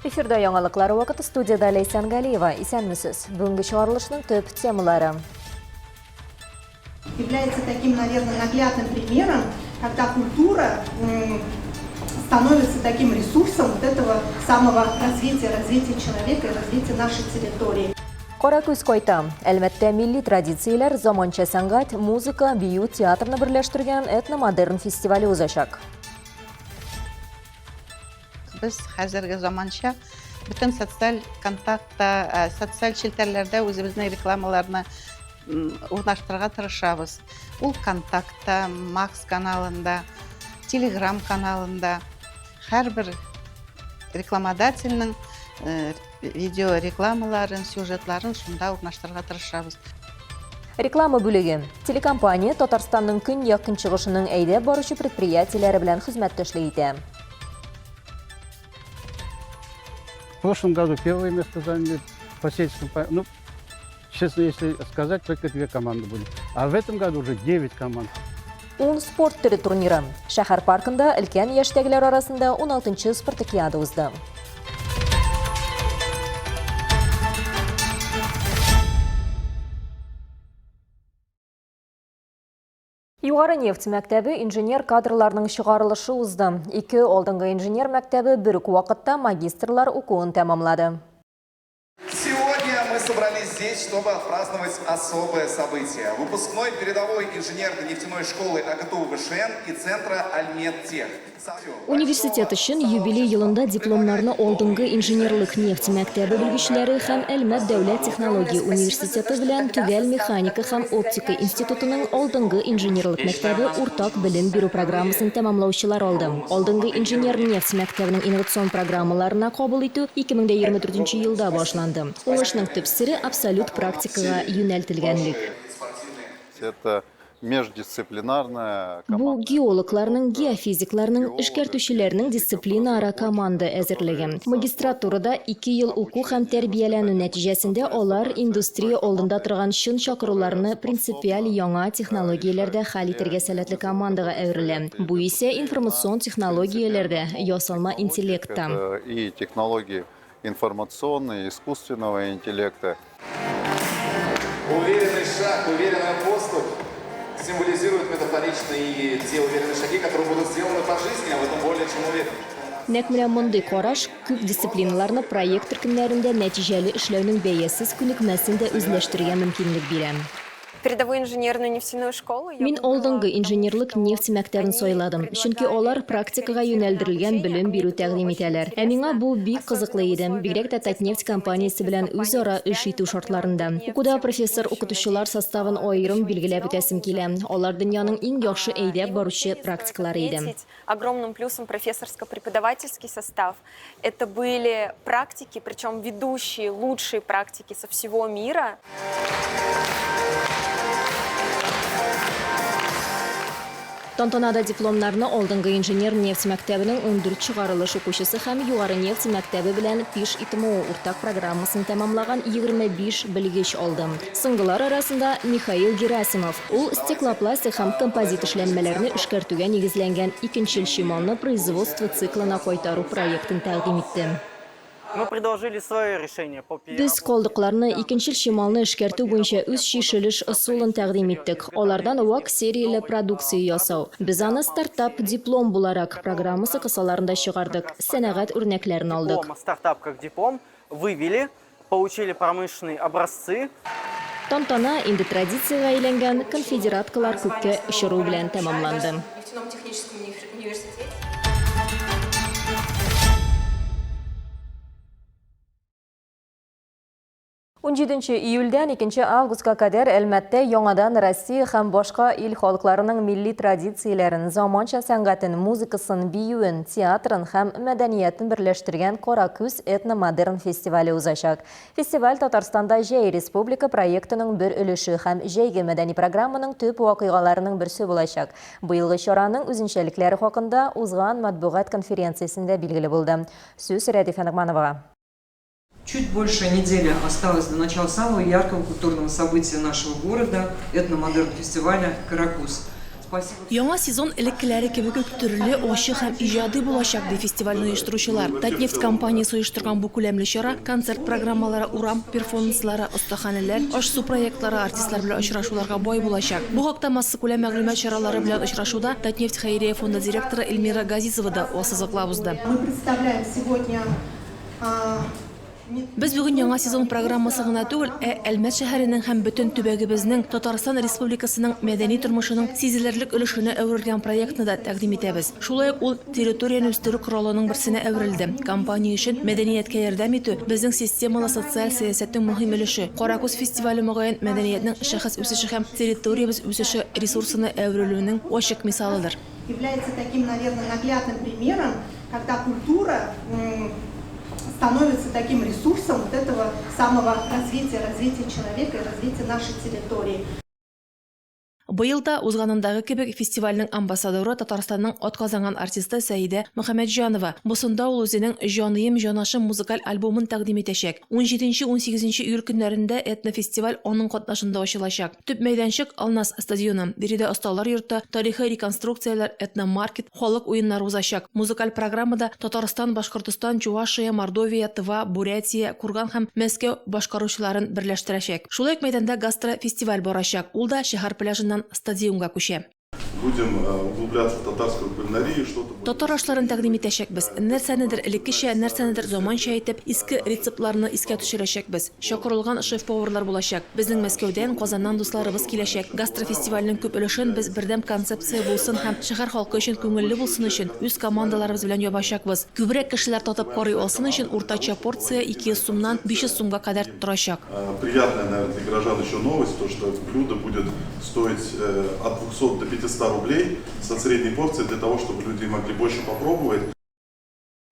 Эфирда яңалыклар вакыты, студияда Лейсан Галиева. Исәнмесез. Бүгенге чыгарылышның төп темалары. Является таким, наверное, наглядным примером, когда культура становится таким ресурсом вот этого самого развития человека и развития нашей территории. Кара күз кайта. Әлбәттә, милли традицияләр, заманча сәнгать, музыка, бию, театрны берләштергән этномодерн фестивале узачак. Biz hozirgi zamoncha bütün sotsial kontaktda, sotsial shelterlarda o'zimizning reklamalarni o'rnashtirishga tirishamiz. Ул kontaktda, Max kanalında, Telegram kanalında her bir reklamodательның видео рекламаларын, сюжетларын шунда урнаштырырга тырышабыз. Реклама бүлеге. Телекомпания Татарстанның көньяк көнчыгышының әйдәп баручы предприятиеләре белән хезмәттәшлек итә. В прошлом году первое место заняли по сельскому. Ну, честно, если сказать, только 2 команды были. А в этом году уже 9 команд. 10 спорт төре турниры. Шәһәр паркында өлкән яшьтәгеләр арасында 16-нчы спартакиада узды. Югары нефть мәктәбе инженер кадрларның чыгарылышы узды. 2 алдынгы инженер мәктәбе бер үк вакытта магистрлар укуын тәмамлады. Сегодня мы собрались здесь, чтобы отпраздновать особое событие. Выпускной передовой инженерно-нефтяной школы АГТУ ВШН и центра Альмедтех. Университет өчен юбилей елында дипломнарны алдынгы инженерлык нефть мәктәбе белгечләре һәм Әлмәт дәүләт технология университеты белән Түгәл механика һәм оптика институтының алдынгы инженерлык мәктәбе уртак белем бирү программасын тәмамлаучылар алды. Алдынгы инженер нефть мәктәбенең инновацион программаларына кабул итү 2024 елда башланды. Уңышның төп сире абсолют практикага юнәлтелгәнлек. Это междисциплинарная команда. Бу геологларның, геофизикларның, эшкәртүчеләрнең дисциплинара команда әзерлеге. Магистратурада 2 ел уку һәм тәрбияләнү нәтиҗәсендә алар индустрия алдында торган чын чакыруларны принципиаль яңа технологияләрдә хәл итәргә сәләтле командага әверелә. Бу исә информацион технологияләрдә, ясалма интеллектта. И технологии информационные, искусственного интеллекта. Уверенный шаг, уверенный поступь символизирует метафорично и те уверенные шаги, которые будут сделаны по жизни, а в этом более чем уверен. Нәкъ менә мондый караш күп дисциплиналарны проект төркемнәрендә нәтиҗәле эшләүнең бәясез күнекмәсен дә үзләштерергә мөмкинлек бирә. Передовую инженерную нефтяную школу. Мин алдынгы инженерлык нефть мәктәбен сайладым, чөнки алар практикага юнәлдерелгән белем бирү тәкъдим итәләр. Ә миңа бу бик кызыклы иде, бигрәк тә Татнефть компаниясе белән үзара эш итү шартларында. Укуда профессор-укытучылар составын аерым билгеләп үтәсем килә. Алар дөньяның иң яхшы әйдәп баручы практиклары иде. Огромным плюсом профессорско-преподавательский состав. Это были практики, причем ведущие, лучшие практики со всего мира. Тантанада дипломнарны алдынгы инженер нефть мәктәбенең 14 чыгарылыш укучысы һәм югары нефть мәктәбе белән ПИШ ИТМО уртак программасын тәмамлаган 25 белгеч алды. Соңгылар арасында Михаил Герасимов. Ул стеклопластик һәм композит эшләнмәләрне эшкәртүгә нигезләнгән икенчел чималны производство циклына кайтару проектын тәкъдим итте. Мы предложили свое решение по Без калдыкларны икенчел чималны эшкәртү буенча үз чишелеш ысулын тәкъдим иттек. Алардан вак серияле продукция ясау. Biz аны стартап диплом буларак программасы кысаларында чыгардык. Сәнәгать үрнәкләрен алдык. Стартап как диплом вывели, получили промышленные образцы. Тантана инде традициягә әйләнгән конфедераткалар күккә очыру белән тәмамланды. 17 июльдән 2 августка кадәр Әлмәттә яңадан Россия һәм башка ил халыкларының милли традицияләрен, заманча сәнгатен, музыкасын, биюен, театрын һәм мәдәниятен берләштергән Кара күз этномодерн фестивале узачак. Фестиваль Татарстанда Җәй Республика проектының бер өлеше һәм җәйге мәдәни программаның төп вакыйгаларының берсе булачак. Быелгы чараның үзенчәлекләре хакында узган матбугат конференциясендә билгеле булды. Сүз Рәдифә Нигъмановага. Чуть больше недели осталось до начала самого яркого культурного события нашего города – этномодерн фестиваля «Каракуз». Спасибо. Яңа сезон элеккеләре кебек үк төрле ачык һәм иҗади булачак ди фестивальне оештыручылар. Татнефть компаниясе оештырган бу күләмле чара концерт программалары, урам перформанслары, остаханәләр, аш-су проектлары, артистлар белән очрашуларга бай булачак. Бу хакта масса күләм мәгълүмат чаралары белән очрашуда Татнефть Хәйрия фонды директоры Эльмира Газизова да ассызыклап узды. Мы представляем сегодня Без бүген яңа сезон программасы гына түгел, Әлмәт шәһәренең һәм бөтен төбәгебезнең Татарстан Республикасының мәдәни тормышының сизелерлек өлешенә әверелгән проектны да тәкъдим итәбез. Шулай ук ул территорияны үстерү коралының берсенә әверелде. Компания өчен мәдәниятка ярдәм итү безнең системалы социаль сәясәтнең мөһим өлеше. Каракүз фестивале мөгаен мәдәниятнең шәхес үсеше һәм территориябыз үсеше ресурсына әверелүнең ачык мисалыдыр. Является таким, наверное, наглядным примером, когда культура становится таким ресурсом вот этого самого развития человека и развития нашей территории. Быел да узганындагы кебек фестивальнең амбассадоры Татарстанның атказанган артисты Сәйдә Мөхәммәтҗанова. Бусында ул үзенең Җаныем җанашым музыкаль альбомын тәкъдим итәчәк. 17-18 июль көннәрендә этнофестиваль аның катнашында ачылачак. Төп мәйданчык Алмаз стадионы, биредә осталар йорты, тарихи реконструкцияләр, этномаркет, халык уеннары узачак. Музыкаль программада Татарстан, Башкортстан, Чувашия, Мордовия, Тыва, Бурятия, Курган һәм Мәскәү башкаручыларын берләштерәчәк. Шулай ук мәйданда гастрофестиваль барачак. Ул да шәһәр пляжыннан стадионга күчә. Будем углубляться в татарскую кулинарию, что-то. Татар ашларын тәкъдим итәчәкбез. Нәрсәнедер элеккечә, нәрсәнедер заманча итеп, иске рецептларны искә төшерәчәкбез. Чакырылган шеф-поварлар булачак. Безнең Мәскәүдән, Казаннан дусларыбыз киләчәк. Гастрофестивальнең күп өлешен без бердәм концепция булсын һәм шәһәр халкы өчен күңелле булсын өчен үз командаларыбыз белән ябачакбыз. Күбрәк кешеләр татып карый алсын өчен уртача порция 200 сумнан 500 сумга кадәр торачак. Приятная, наверное, для горожан еще новость, то что блюдо будет стоить от 200 до 500 рублей с средней порцией для того, чтобы люди могли больше попробовать.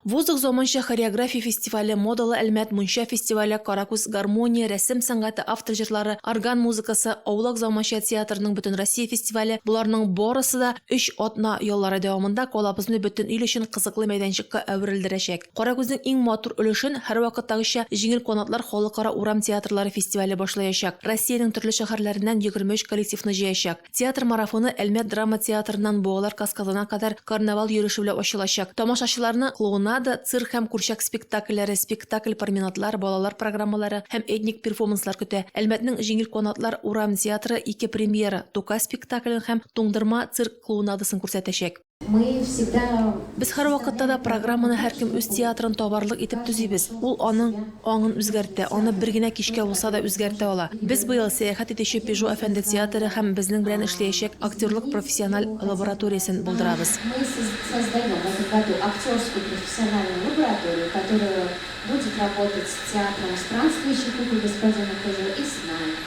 Вузык заманча хореография фестивале, модалы Әлмәт мунча фестивале, Каракүз гармония, рәсем сәнгате автор җырлары, орган музыкасы, Аулак заманча театрының бөтен Россия фестивале, буларның барысы да 3 атна еллары дәвамында колабызны бөтен ил өчен кызыклы мәйданчыкка әверелдерәчәк. Каракүзнең иң матур өлешен һәр вакыттагыча җиңел канатлар халыкара урам театрлары фестивале башлаячак. Россиянең төрле шәһәрләреннән 23 коллективны җыячак. Театр марафоны Әлмәт драма театрыннан Буалар каскадына кадәр карнавал йөреше белән ачылачак. Тамашачыларны клоунада, цирк һәм курчак спектакльләре, спектакль променадлар, балалар программалары һәм этник перформанслар көтә. Әлмәтнең җиңел канатлар урам театры 2 премьера, Тука спектаклен һәм Туңдырма цирк клоунадасын күрсәтәчәк. Без һәр вакытта да программаны һәркем үз театрын табарлык итеп төзибез. Ул аның аңын үзгәртә, аны бер генә кичкә булса да үзгәртә ала. Без быел сәяхәт итүче Пежо әфәнде театры һәм безнең белән эшләячәк актерлык профессиональ лабораториясын булдырабыз. Мы создаем в этом году актерскую профессиональную лабораторию, которая будет работать с театром странствующих кукол господина Пежо и с нами.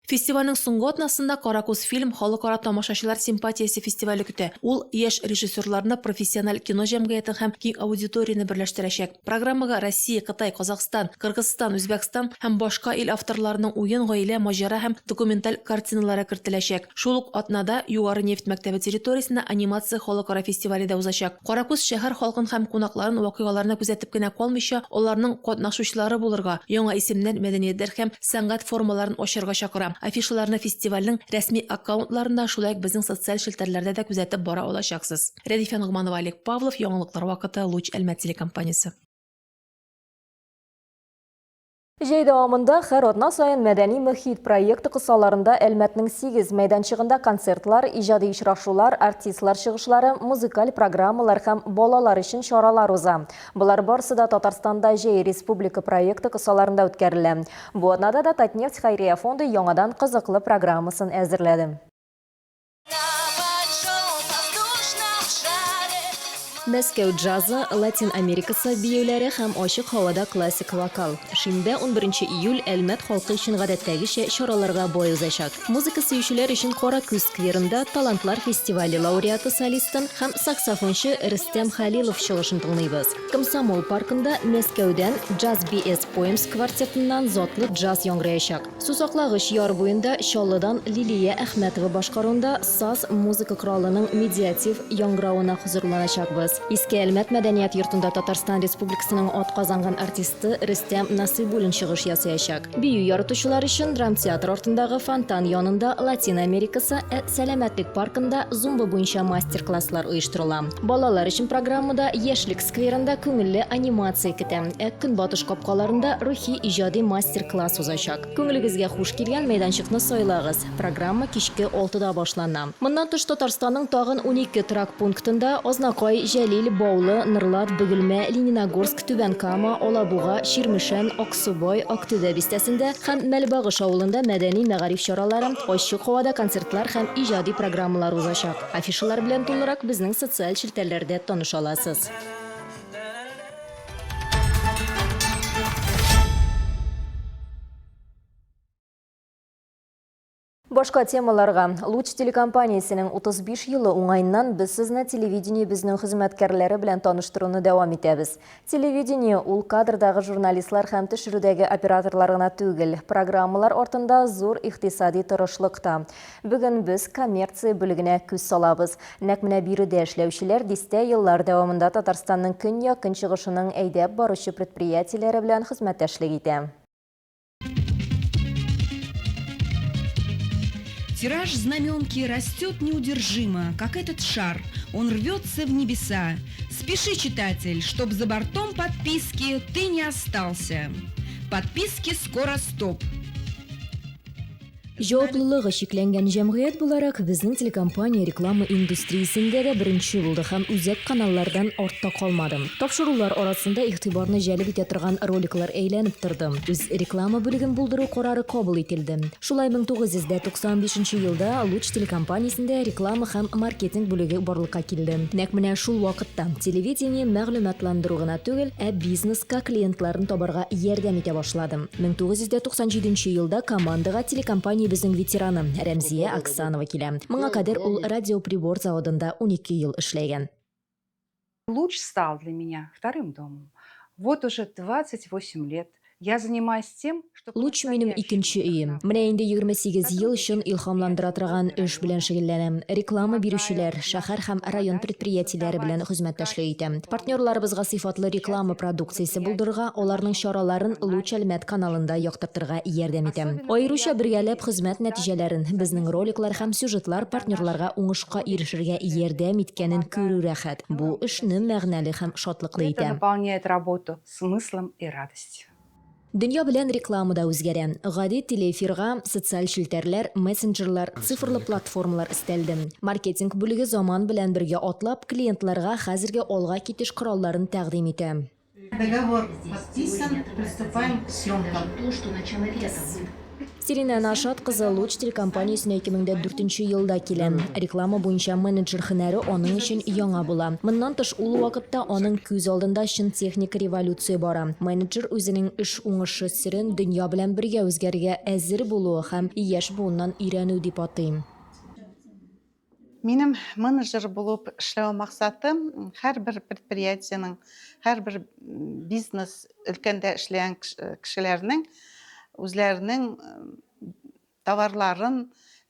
Фестивальнең соңгы атнасында Каракүз фильм халыкара тамашачылар симпатиясе фестивале көтә. Ул яшь режиссерларны профессиональ кино җәмгыятен һәм киң аудиторияны берләштерәчәк. Программага Россия, Кытай, Казахстан, Кыргызстан, Үзбәкстан һәм башка ил авторларының уен, гаилә, маҗара һәм документаль картиналары кертеләчәк. Шул ук атнада Югары нефть мәктәбе территориясендә анимация халыкара фестивале дә узачак. Каракүз шәһәр халкын һәм кунакларын вакыйгаларны күзәтеп кенә калмыйча, аларның катнашучылары булырга, яңа исемнәр, мәдәниятләр һәм сәнгать формаларын ачарга чакыра. Афишаларны фестивальнең рәсми аккаунтларында, шулай ук безнең социаль челтәрләрдә дә күзәтеп бара алачаксыз. Рәдифә Нугманова, Олег Павлов, яңалыклар вакыты, Луч Әлмәт телекомпаниясе. Җәй дәвамында һәр атна сайын мәдәни мөхит проекты кысаларында Әлмәтнең 8 мәйданчыгында концертлар, иҗади очрашулар, артистлар чыгышлары, музыкаль программалар һәм балалар өчен чаралар уза. Булар барысы да Татарстанда Җәй республика проекты кысаларында үткәрелә. Бу атнада да Татнефть Хәйрия фонды яңадан кызыклы программасын әзерләде. Мәскәү джазы, Латин Америкасы биюләре һәм ачык һавада классик вокал. Шимдә 11 июль Әлмәт халкы өчен гадәттәгечә чараларга бай узачак. Музыка сөючеләр өчен Каракүз скверында талантлар фестивале лауреаты солистын һәм саксофончы Рөстәм Хәлилов чыгышын тыңлыйбыз. Комсомол паркында Мәскәүдән Jazz BS Poems квартетыннан затлы джаз яңгыраячак. Сусаклагыч яр буенда Чаллыдан Лилия Әхмәтова башкаруында саз музыка кралының медиатив яңгыравына хозурланачакбыз. Иске Әлмәт мәдәният йортында Татарстан Республикасының атказанган артисты Рөстәм Насыйбуллин чыгыш ясаячак. Бию яратучылар өчен драмтеатр артындагы фонтан янында Латин Америкасы сәламәтлек паркында зумба буенча мастер-класслар оештырыла. Балалар өчен программада Яшьлек скверында күңелле анимация көтә. Көнбатыш капкаларында рухи иҗади мастер-класс узачак. Күңелегезгә хуш килгән мәйданчыкны сайлагыз. Программа кичке 6-да башлана. Моннан тыш Татарстанның тагын 12 трак пунктында Ознакай, Җәлил, Баулы, Нырлат, Бөгелмә, Лениногорск, Түбән-Кама, Алабуга, Ширмешән, Аксубай, Актүбә бистәсендә һәм Мәлбагыш авылында мәдәни мәгариф чаралары, ачык һавада концертлар һәм иҗади программалар узачак. Афишалар белән тулырак безнең социаль челтәрләрдә таныша аласыз. Башка темаларга. Луч телекомпаниясенең 35 елы уңайыннан без сезне телевидение безнең хезмәткәрләре белән таныштыруны дәвам итәбез. Телевидение ул кадрдагы журналистлар һәм төшерүдәге операторлар гына түгел, программалар артында зур икътисади тырышлыкта. Бүген без коммерция бүлегенә күз салабыз. Нәкъ менә биредә эшләүчеләр дистә еллар дәвамында Татарстанның көньяк көнчыгышының әйдәп баручы предприятиеләре белән хезмәттәшлек итә. Тираж знаменки растет неудержимо, как этот шар. Он рвется в небеса. Спеши, читатель, чтоб за бортом подписки ты не остался. Подписки скоро стоп. Җаваплылыгы шикләнгән җәмгыять буларак безнең телекомпания реклама индустриясендә дә беренче булды һәм үзәк каналлардан артта калмады. Тапшырулар арасында игътибарны җәлеп итә торган роликлар әйләнеп торды. Үз реклама бүлеген булдыру карары кабул ителде. Шулай 1995 елда Луч телекомпаниясендә реклама һәм маркетинг бүлеге барлыкка килде. Нәкъ менә шул вакытта телевидение мәгълүматландыру гына түгел, бизнеска клиентларын табарга ярдәм итә башлады. 1997 елда командага телекомпания безнең ветераны Рәмзия Оксанова килә. Моңа кадәр ул радиоприбор заводында 12 ел эшләгән. Луч стал для меня вторым домом. Вот уже 28 лет я занимаюсь тем, что... Луч минем икенче өем. Менә инде 28 ел өчен илһамландыра торган эш белән шөгыльләнәм. Реклама бирүчеләр, шәһәр һәм район предприятиеләре белән хезмәттәшлек итәм. Партнерларыбызга сыйфатлы реклама продукциясе булдырырга, аларның чараларын Луч Әлмәт каналында яктыртырга ярдәм итәм. Аеруча бергәләп хезмәт нәтиҗәләрен, безнең роликлар һәм сюжетлар партнерларга уңышка ирешергә ярдәм иткәнен күрү рәхәт. Бу эшне мәгънәле һәм шатлыклы итә. Это наполняет работу смыслом и радостью. Дөнья белән рекламада үзгәрә. Гади телеэфирга социаль челтәрләр, мессенджерлар, цифрлы платформалар өстәлде. Маркетинг бүлеге заман белән бергә атлап, клиентларга хәзерге алга китеш коралларын тәкъдим итә. Договор подписан, приступаем к съемкам. Сирина Нашат кызы Луч телекомпаниясенә 2004 елда килә. Реклама буенча менеджер һөнәре аның өчен яңа була. Моннан тыш ул вакытта аның күз алдында чын техник революция бара. Менеджер үзенең эш уңышы сирен дөнья белән бергә үзгәргә әзер булуы һәм яшь буыннан өйрәнү дип атыйм. Минем менеджер булып эшләү максатым һәрбер предприятиенең, һәрбер бизнес өлкәндә эшләгән кешеләрнең үзләренең товарларын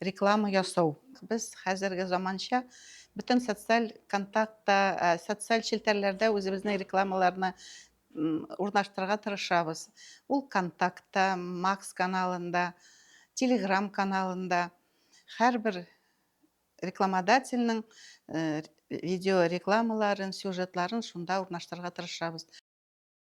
реклама ясау. Без хәзерге заманча бөтен социаль контактта, социаль челтәрләрдә үзебезнең рекламаларны урнаштырырга тырышабыз. Ул контактта, Макс каналында, Телеграм каналында һәрбер рекламодательнең видео рекламаларын, сюжетларын шунда урнаштырырга тырышабыз.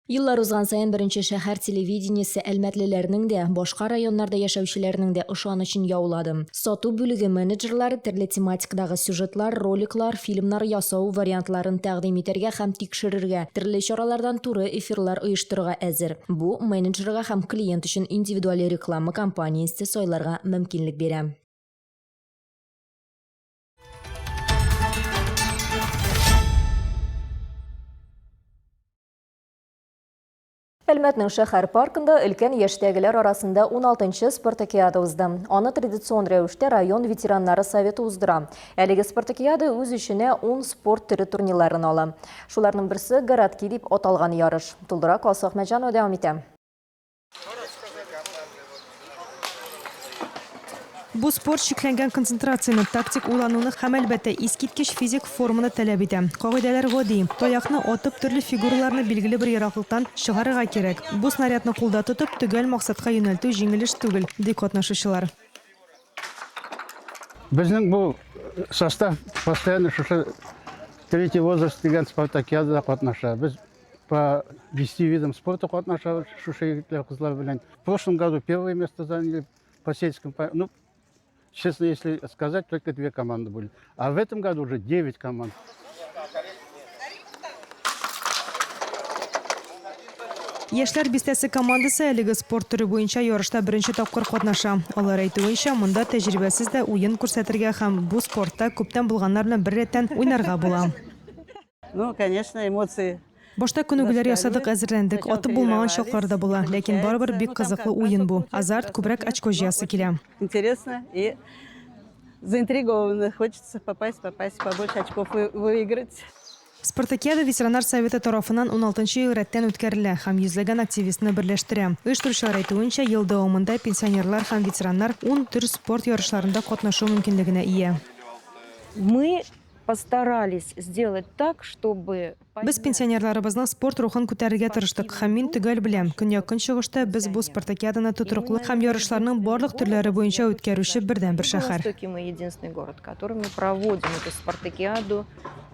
Еллар узган саен беренче шәһәр телевидениесе әлмәтлеләрнең дә, башка районнарда яшәүчеләрнең дә ышанычын яулады. Сату бүлеге менеджерлары төрле тематикадагы сюжетлар, роликлар, фильмнар ясау вариантларын тәкъдим итәргә һәм тикшерергә, төрле чаралардан туры эфирлар оештырырга әзер. Бу менеджерга һәм клиент өчен индивидуаль реклама кампаниясе сайларга мөмкинлек бирә. Әлмәтнең шәһәр паркында өлкән яшьтәгеләр арасында 16-нчы спартакиада узды. Аны традицион рәвештә район ветераннары советы уздыра. Әлеге спартакиада үз эченә 10 спорт төре турнирларын ала. Шуларның берсе городки дип аталган ярыш. Тулдырак Асахмәҗанова дәвам итә. Bu sport şekillengen konsentrasyonu, taktik ulanını hem elbette iskitkiş fizik formunu talep ede. Kaideler godi, toyaqni otıp türlü figuralarını bilgili bir yaraqlıktan шығарыға керек. Bu snaryadны қолда tutup tügel maqsadqa yöneltу жеңіліш түгіл, dey қатнашушылар. Біздің бұл состав постоянно шушы третий возраст деген спартакиадада қатнаша. Біз по 10 видам спорта қатнаша шушы қызлар білен. В прошлом году первое место заняли по сельскому. Ну, честно, если сказать, только 2 команды были. А в этом году уже 9 команд. Яшьләр бистәсе командасы әлеге спорт түрі буенча ярышта беренче тапкыр катнаша. Алар әйтүенчә, монда тәҗрибәсез дә уен күрсәтергә һәм бу спортта күптән булганнар белән бер рәттән уйнарга була. Ну, конечно, эмоции. Башта күнегүләр ясадык, әзерләндек. Атып булмаган чаклар да була, ләкин барыбер бик кызыклы уен бу. Азарт, күбрәк очко җыясы килә. Интересно и заинтригованы. Хочется попасть, побольше очков выиграть. Спартакиада ветераннар советы тарафынан 16 ел рәттән үткәрелә һәм йөзләгән активистны берләштерә. Оештыручылар әйтүенчә, ел дәвамында пенсионерлар һәм ветераннар 10 төр спорт ярышларында катнашу мөмкинлегенә ия. Мы постарались сделать так, чтобы... Без пенсионерларыбызның спорт рухын күтәрергә тырыштык һәм мин төгәл беләм. Көньяк-көнчыгышта без бу спартакиаданы тотрыклы һәм ярышларның барлык төрләре буенча үткәрүче бердән-бер шәһәр. Мы единственный город, который мы проводим эту спартакиаду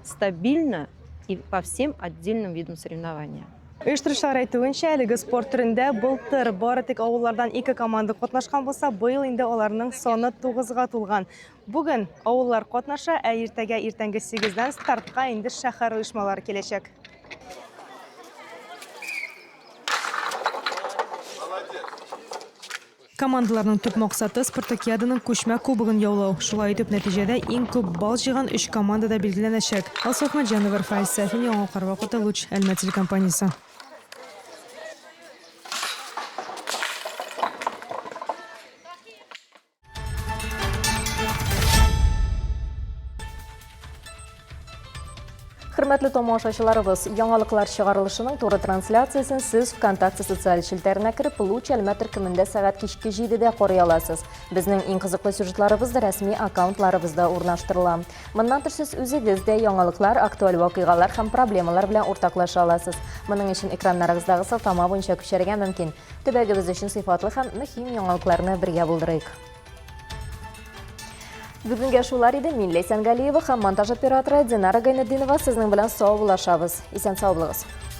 стабильно и по всем отдельным видам соревнования. Оештыручылар әйтүенчә, әлеге спорт түрендә былтыр бары тик авыллардан 2 команда катнашкан булса, быел инде аларның саны 9-га тулган. Бүген авыллар катнаша, ә иртәгә иртәнге 8-дән стартка инде шәһәр оешмалары киләчәк. Командаларның төп максаты спартакиаданың күчмә кубогын яулау. Шулай итеп, нәтиҗәдә иң күп балл җыйган 3 команда да билгеләнәчәк. Алсаф Мәҗәнова, Рафаэль Сафин, Яңалыклар вакыты, Луч, Әлмәт телекомпаниясе. Hürmetli tomoshachilarimiz, yangiliklar chiqarilishinin to'g'ri translyatsiyasini siz VKontakte sotsial shelterine kirib, Luch Almat turkumida soat kechki 7da ko'ray olasiz. Bizning eng qiziqli syujetlarimiz rasmiy akkauntlarimizda o'rnashtirilgan. Bundan tashqari siz o'zingizda yangiliklar, aktual voqealar ham problemalar bilan o'rtaqlasha olasiz. Buning uchun ekranlaringizdagi siltama bo'yicha ko'chirgan mumkin. Tubagimiz uchun sifatli ham muhim yangiliklarni birga bo'ldirik. Bugunga shular edi. Millay Sangaliyeva ham montaj operatori Dinara Gaynuddinova sizning bilan sog' bo'lashamiz. Esen sog' bo'linglar.